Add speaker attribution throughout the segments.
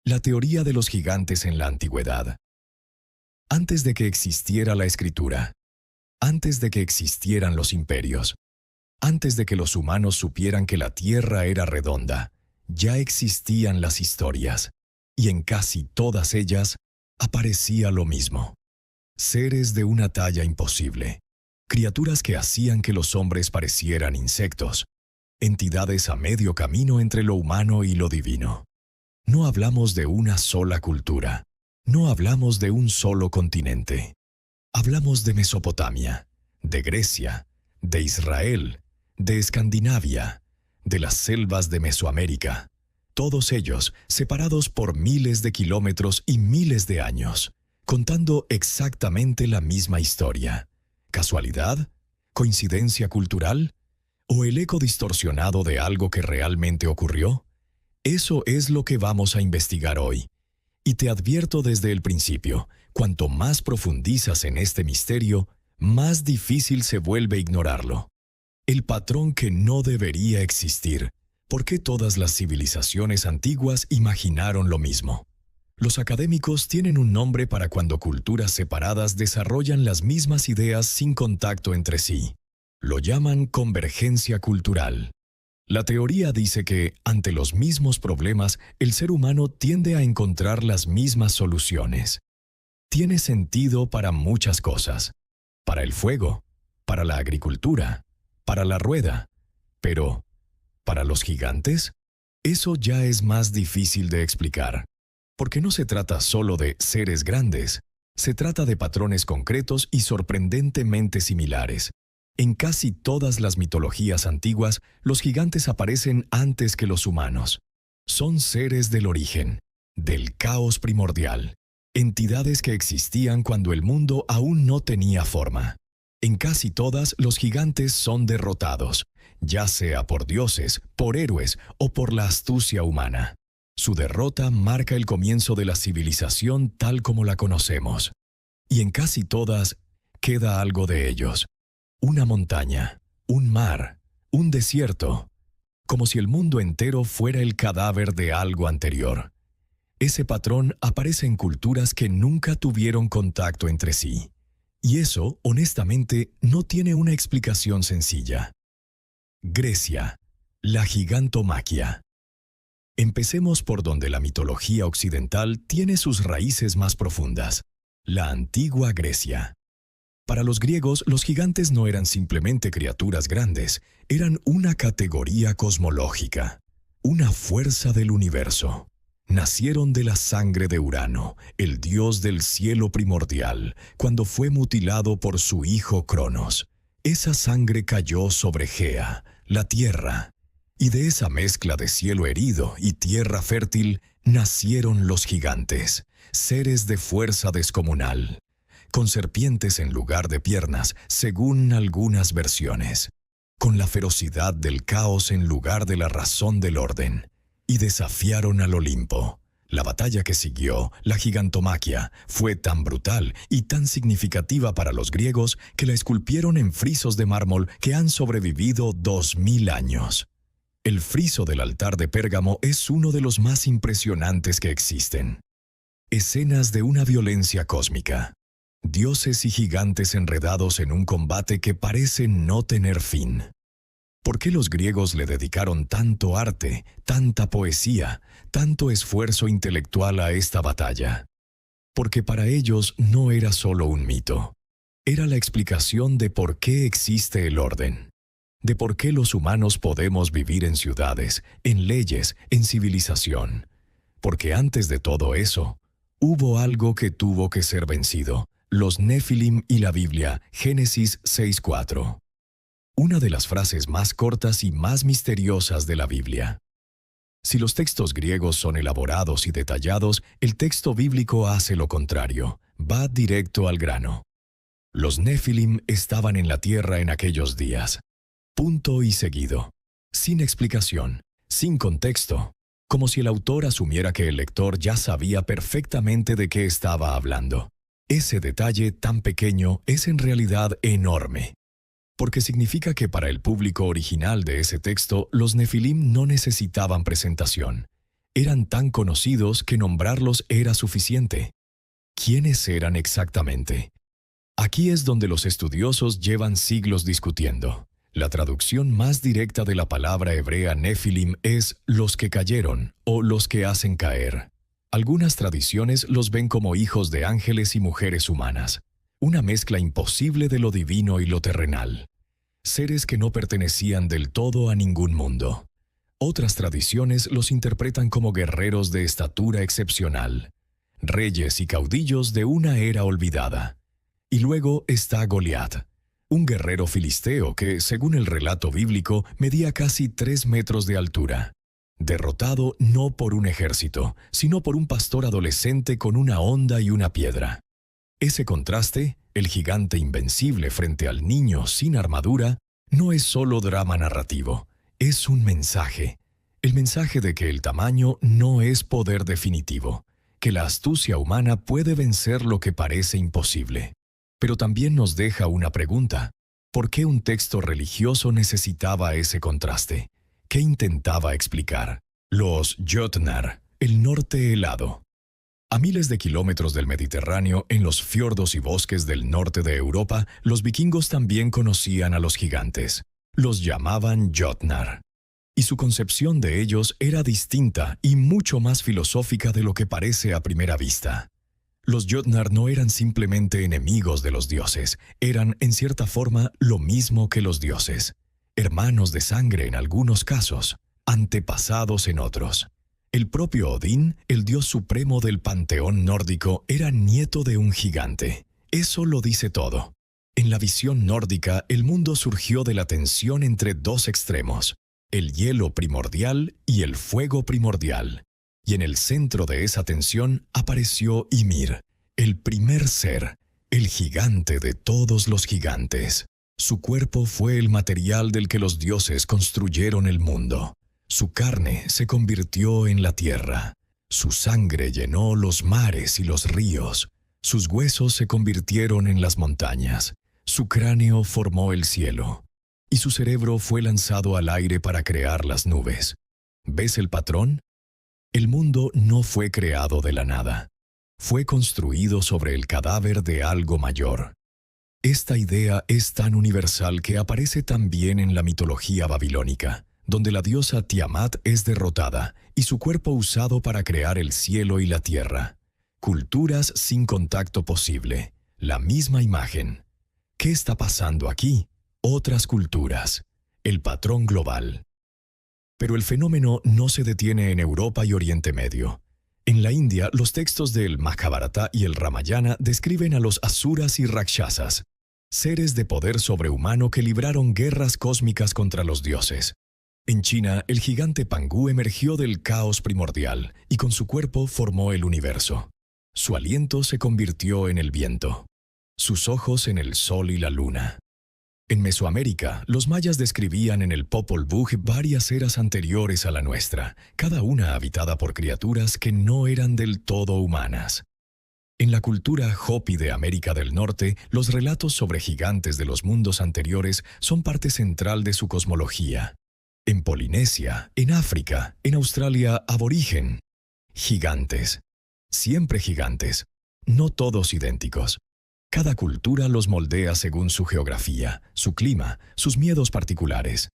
Speaker 1: La teoría de los gigantes en la antigüedad. Antes de que existiera la escritura, antes de que existieran los imperios, antes de que los humanos supieran que la Tierra era redonda, ya existían las historias, y en casi todas ellas aparecía lo mismo. Seres de una talla imposible, criaturas que hacían que los hombres parecieran insectos, entidades a medio camino entre lo humano y lo divino. No hablamos de una sola cultura, no hablamos de un solo continente. Hablamos de Mesopotamia, de Grecia, de Israel, de Escandinavia, de las selvas de Mesoamérica, todos ellos separados por miles de kilómetros y miles de años, contando exactamente la misma historia. ¿Casualidad? ¿Coincidencia cultural? ¿O el eco distorsionado de algo que realmente ocurrió? Eso es lo que vamos a investigar hoy. Y te advierto desde el principio, cuanto más profundizas en este misterio, más difícil se vuelve ignorarlo. El patrón que no debería existir. ¿Por qué todas las civilizaciones antiguas imaginaron lo mismo? Los académicos tienen un nombre para cuando culturas separadas desarrollan las mismas ideas sin contacto entre sí. Lo llaman convergencia cultural. La teoría dice que, ante los mismos problemas, el ser humano tiende a encontrar las mismas soluciones. Tiene sentido para muchas cosas. Para el fuego, para la agricultura, para la rueda. Pero, ¿para los gigantes? Eso ya es más difícil de explicar. Porque no se trata solo de seres grandes. Se trata de patrones concretos y sorprendentemente similares. En casi todas las mitologías antiguas, los gigantes aparecen antes que los humanos. Son seres del origen, del caos primordial, entidades que existían cuando el mundo aún no tenía forma. En casi todas, los gigantes son derrotados, ya sea por dioses, por héroes o por la astucia humana. Su derrota marca el comienzo de la civilización tal como la conocemos. Y en casi todas, queda algo de ellos. Una montaña, un mar, un desierto, como si el mundo entero fuera el cadáver de algo anterior. Ese patrón aparece en culturas que nunca tuvieron contacto entre sí. Y eso, honestamente, no tiene una explicación sencilla. Grecia, la gigantomaquia. Empecemos por donde la mitología occidental tiene sus raíces más profundas, la antigua Grecia. Para los griegos, los gigantes no eran simplemente criaturas grandes, eran una categoría cosmológica, una fuerza del universo. Nacieron de la sangre de Urano, el dios del cielo primordial, cuando fue mutilado por su hijo Cronos. Esa sangre cayó sobre Gea, la tierra, y de esa mezcla de cielo herido y tierra fértil nacieron los gigantes, seres de fuerza descomunal, con serpientes en lugar de piernas, según algunas versiones, con la ferocidad del caos en lugar de la razón del orden, y desafiaron al Olimpo. La batalla que siguió, la gigantomaquia, fue tan brutal y tan significativa para los griegos que la esculpieron en frisos de mármol que han sobrevivido 2000 años. El friso del altar de Pérgamo es uno de los más impresionantes que existen. Escenas de una violencia cósmica. Dioses y gigantes enredados en un combate que parece no tener fin. ¿Por qué los griegos le dedicaron tanto arte, tanta poesía, tanto esfuerzo intelectual a esta batalla? Porque para ellos no era solo un mito. Era la explicación de por qué existe el orden. De por qué los humanos podemos vivir en ciudades, en leyes, en civilización. Porque antes de todo eso, hubo algo que tuvo que ser vencido. Los Nefilim y la Biblia, Génesis 6:4. Una de las frases más cortas y más misteriosas de la Biblia. Si los textos griegos son elaborados y detallados, el texto bíblico hace lo contrario, va directo al grano. Los Nefilim estaban en la tierra en aquellos días. Punto y seguido. Sin explicación, sin contexto, como si el autor asumiera que el lector ya sabía perfectamente de qué estaba hablando. Ese detalle tan pequeño es en realidad enorme, porque significa que para el público original de ese texto, los Nefilim no necesitaban presentación. Eran tan conocidos que nombrarlos era suficiente. ¿Quiénes eran exactamente? Aquí es donde los estudiosos llevan siglos discutiendo. La traducción más directa de la palabra hebrea Nefilim es los que cayeron o los que hacen caer. Algunas tradiciones los ven como hijos de ángeles y mujeres humanas, una mezcla imposible de lo divino y lo terrenal. Seres que no pertenecían del todo a ningún mundo. Otras tradiciones los interpretan como guerreros de estatura excepcional, reyes y caudillos de una era olvidada. Y luego está Goliat, un guerrero filisteo que, según el relato bíblico, medía casi 3 metros de altura. Derrotado no por un ejército, sino por un pastor adolescente con una honda y una piedra. Ese contraste, el gigante invencible frente al niño sin armadura, no es solo drama narrativo, es un mensaje. El mensaje de que el tamaño no es poder definitivo, que la astucia humana puede vencer lo que parece imposible. Pero también nos deja una pregunta. ¿Por qué un texto religioso necesitaba ese contraste? ¿Qué intentaba explicar? Los Jötnar, el norte helado. A miles de kilómetros del Mediterráneo, en los fiordos y bosques del norte de Europa, los vikingos también conocían a los gigantes. Los llamaban Jötnar. Y su concepción de ellos era distinta y mucho más filosófica de lo que parece a primera vista. Los Jötnar no eran simplemente enemigos de los dioses, eran, en cierta forma, lo mismo que los dioses. Hermanos de sangre en algunos casos, antepasados en otros. El propio Odín, el dios supremo del panteón nórdico, era nieto de un gigante. Eso lo dice todo. En la visión nórdica, el mundo surgió de la tensión entre dos extremos, el hielo primordial y el fuego primordial. Y en el centro de esa tensión apareció Ymir, el primer ser, el gigante de todos los gigantes. Su cuerpo fue el material del que los dioses construyeron el mundo. Su carne se convirtió en la tierra. Su sangre llenó los mares y los ríos. Sus huesos se convirtieron en las montañas. Su cráneo formó el cielo. Y su cerebro fue lanzado al aire para crear las nubes. ¿Ves el patrón? El mundo no fue creado de la nada. Fue construido sobre el cadáver de algo mayor. Esta idea es tan universal que aparece también en la mitología babilónica, donde la diosa Tiamat es derrotada y su cuerpo usado para crear el cielo y la tierra. Culturas sin contacto posible, la misma imagen. ¿Qué está pasando aquí? Otras culturas, el patrón global. Pero el fenómeno no se detiene en Europa y Oriente Medio. En la India, los textos del Majábharata y el Ramayana describen a los asuras y rakshasas, seres de poder sobrehumano que libraron guerras cósmicas contra los dioses. En China, el gigante Pangu emergió del caos primordial y con su cuerpo formó el universo. Su aliento se convirtió en el viento, sus ojos en el sol y la luna. En Mesoamérica, los mayas describían en el Popol Vuh varias eras anteriores a la nuestra, cada una habitada por criaturas que no eran del todo humanas. En la cultura Hopi de América del Norte, los relatos sobre gigantes de los mundos anteriores son parte central de su cosmología. En Polinesia, en África, en Australia aborigen. Gigantes. Siempre gigantes. No todos idénticos. Cada cultura los moldea según su geografía, su clima, sus miedos particulares.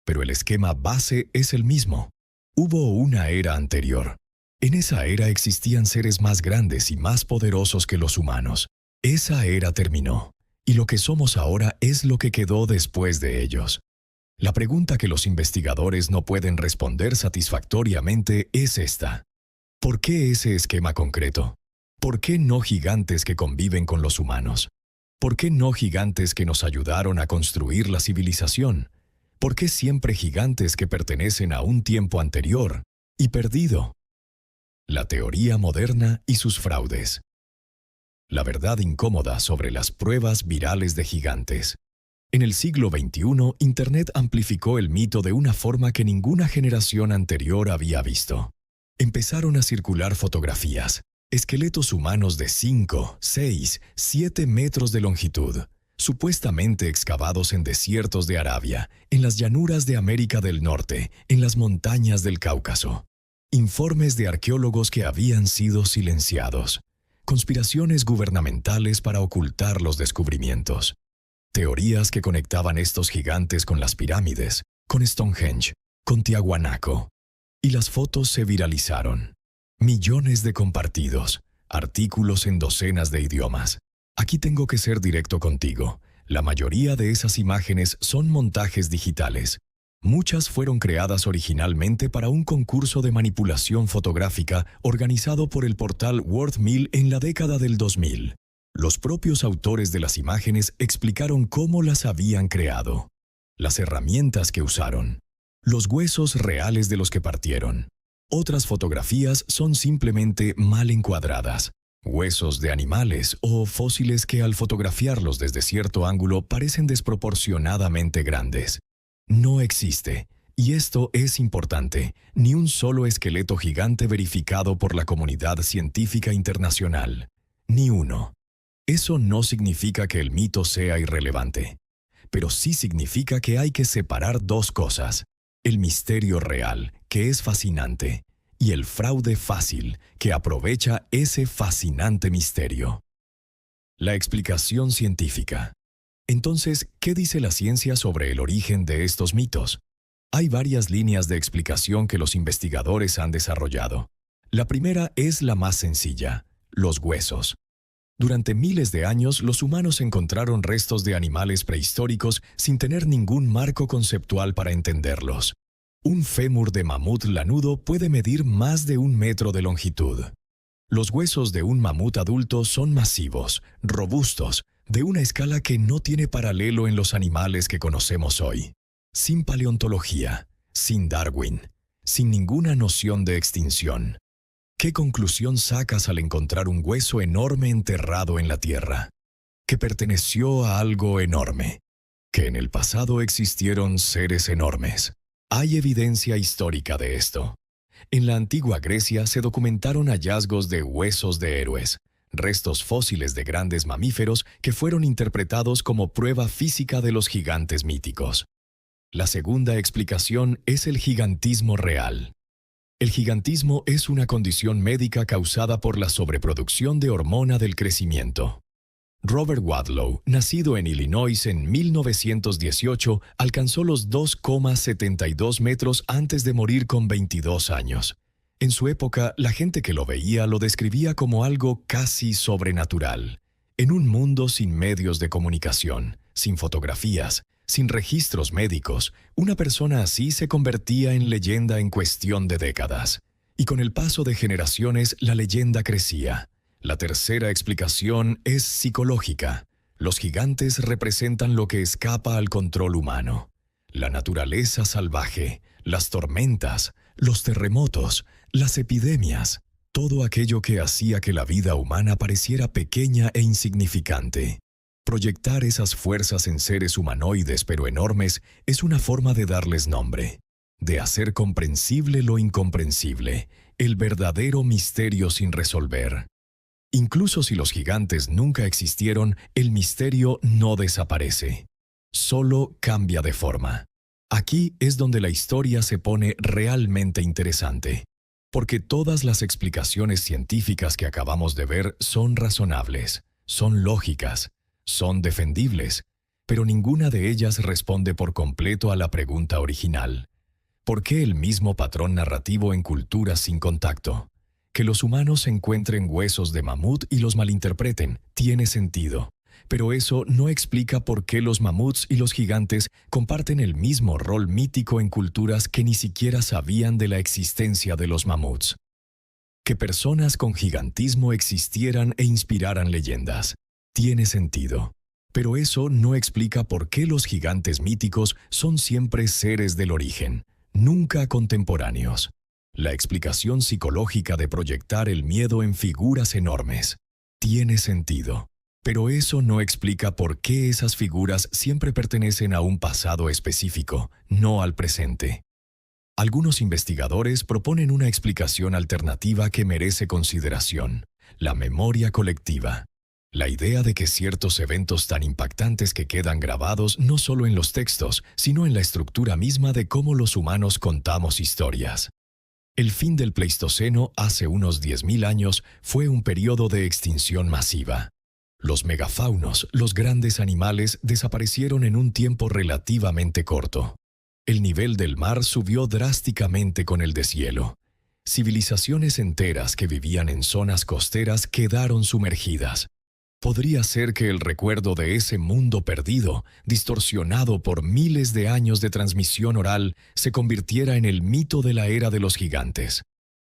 Speaker 1: Pero el esquema base es el mismo. Hubo una era anterior. En esa era existían seres más grandes y más poderosos que los humanos. Esa era terminó, y lo que somos ahora es lo que quedó después de ellos. La pregunta que los investigadores no pueden responder satisfactoriamente es esta. ¿Por qué ese esquema concreto? ¿Por qué no gigantes que conviven con los humanos? ¿Por qué no gigantes que nos ayudaron a construir la civilización? ¿Por qué siempre gigantes que pertenecen a un tiempo anterior y perdido? La teoría moderna y sus fraudes. La verdad incómoda sobre las pruebas virales de gigantes. En el siglo XXI, Internet amplificó el mito de una forma que ninguna generación anterior había visto. Empezaron a circular fotografías, esqueletos humanos de 5, 6, 7 metros de longitud, supuestamente excavados en desiertos de Arabia, en las llanuras de América del Norte, en las montañas del Cáucaso. informes de arqueólogos que habían sido silenciados, conspiraciones gubernamentales para ocultar los descubrimientos, teorías que conectaban estos gigantes con las pirámides, con Stonehenge, con Tiahuanaco. Y las fotos se viralizaron. Millones de compartidos, artículos en docenas de idiomas. Aquí tengo que ser directo contigo. La mayoría de esas imágenes son montajes digitales. Muchas fueron creadas originalmente para un concurso de manipulación fotográfica organizado por el portal WorldMill en la década del 2000. Los propios autores de las imágenes explicaron cómo las habían creado, las herramientas que usaron, los huesos reales de los que partieron. Otras fotografías son simplemente mal encuadradas, huesos de animales o fósiles que al fotografiarlos desde cierto ángulo parecen desproporcionadamente grandes. No existe, y esto es importante, ni un solo esqueleto gigante verificado por la comunidad científica internacional. Ni uno. Eso no significa que el mito sea irrelevante, pero sí significa que hay que separar dos cosas: el misterio real, que es fascinante, y el fraude fácil, que aprovecha ese fascinante misterio. La explicación científica. Entonces, ¿qué dice la ciencia sobre el origen de estos mitos? Hay varias líneas de explicación que los investigadores han desarrollado. La primera es la más sencilla: los huesos. Durante miles de años, los humanos encontraron restos de animales prehistóricos sin tener ningún marco conceptual para entenderlos. Un fémur de mamut lanudo puede medir más de 1 metro de longitud. Los huesos de un mamut adulto son masivos, robustos, de una escala que no tiene paralelo en los animales que conocemos hoy. Sin paleontología, sin Darwin, sin ninguna noción de extinción. ¿Qué conclusión sacas al encontrar un hueso enorme enterrado en la tierra? Que perteneció a algo enorme. Que en el pasado existieron seres enormes. Hay evidencia histórica de esto. En la antigua Grecia se documentaron hallazgos de huesos de héroes, restos fósiles de grandes mamíferos que fueron interpretados como prueba física de los gigantes míticos. La segunda explicación es el gigantismo real. El gigantismo es una condición médica causada por la sobreproducción de hormona del crecimiento. Robert Wadlow, nacido en Illinois en 1918, alcanzó los 2,72 metros antes de morir con 22 años. En su época, la gente que lo veía lo describía como algo casi sobrenatural. En un mundo sin medios de comunicación, sin fotografías, sin registros médicos, una persona así se convertía en leyenda en cuestión de décadas. Y con el paso de generaciones, la leyenda crecía. La tercera explicación es psicológica. Los gigantes representan lo que escapa al control humano. La naturaleza salvaje, las tormentas, los terremotos, las epidemias, todo aquello que hacía que la vida humana pareciera pequeña e insignificante. Proyectar esas fuerzas en seres humanoides pero enormes es una forma de darles nombre, de hacer comprensible lo incomprensible, el verdadero misterio sin resolver. Incluso si los gigantes nunca existieron, el misterio no desaparece, solo cambia de forma. Aquí es donde la historia se pone realmente interesante, porque todas las explicaciones científicas que acabamos de ver son razonables, son lógicas, son defendibles, pero ninguna de ellas responde por completo a la pregunta original. ¿Por qué el mismo patrón narrativo en culturas sin contacto? Que los humanos encuentren huesos de mamut y los malinterpreten tiene sentido, pero eso no explica por qué los mamuts y los gigantes comparten el mismo rol mítico en culturas que ni siquiera sabían de la existencia de los mamuts. Que personas con gigantismo existieran e inspiraran leyendas tiene sentido, pero eso no explica por qué los gigantes míticos son siempre seres del origen, nunca contemporáneos. La explicación psicológica de proyectar el miedo en figuras enormes tiene sentido, pero eso no explica por qué esas figuras siempre pertenecen a un pasado específico, no al presente. Algunos investigadores proponen una explicación alternativa que merece consideración: la memoria colectiva. La idea de que ciertos eventos tan impactantes que quedan grabados no solo en los textos, sino en la estructura misma de cómo los humanos contamos historias. El fin del Pleistoceno hace unos 10.000 años fue un periodo de extinción masiva. Los megafaunos, los grandes animales, desaparecieron en un tiempo relativamente corto. El nivel del mar subió drásticamente con el deshielo. Civilizaciones enteras que vivían en zonas costeras quedaron sumergidas. Podría ser que el recuerdo de ese mundo perdido, distorsionado por miles de años de transmisión oral, se convirtiera en el mito de la era de los gigantes.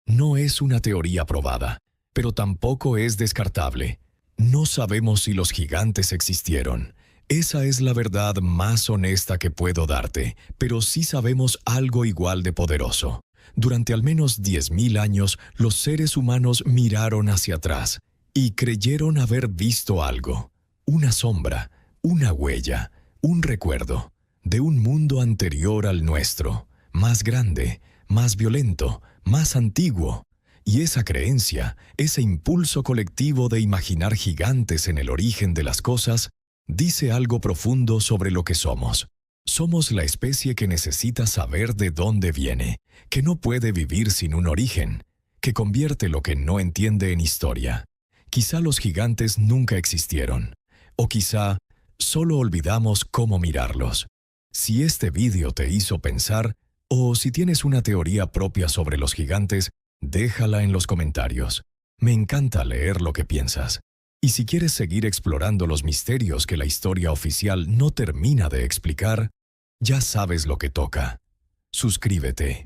Speaker 1: No es una teoría probada, pero tampoco es descartable. No sabemos si los gigantes existieron. Esa es la verdad más honesta que puedo darte, pero sí sabemos algo igual de poderoso. Durante al menos 10.000 años, los seres humanos miraron hacia atrás y creyeron haber visto algo, una sombra, una huella, un recuerdo, de un mundo anterior al nuestro, más grande, más violento, más antiguo. Y esa creencia, ese impulso colectivo de imaginar gigantes en el origen de las cosas, dice algo profundo sobre lo que somos. Somos la especie que necesita saber de dónde viene, que no puede vivir sin un origen, que convierte lo que no entiende en historia. Quizá los gigantes nunca existieron, o quizá solo olvidamos cómo mirarlos. Si este vídeo te hizo pensar, o si tienes una teoría propia sobre los gigantes, déjala en los comentarios. Me encanta leer lo que piensas. Y si quieres seguir explorando los misterios que la historia oficial no termina de explicar, ya sabes lo que toca. Suscríbete.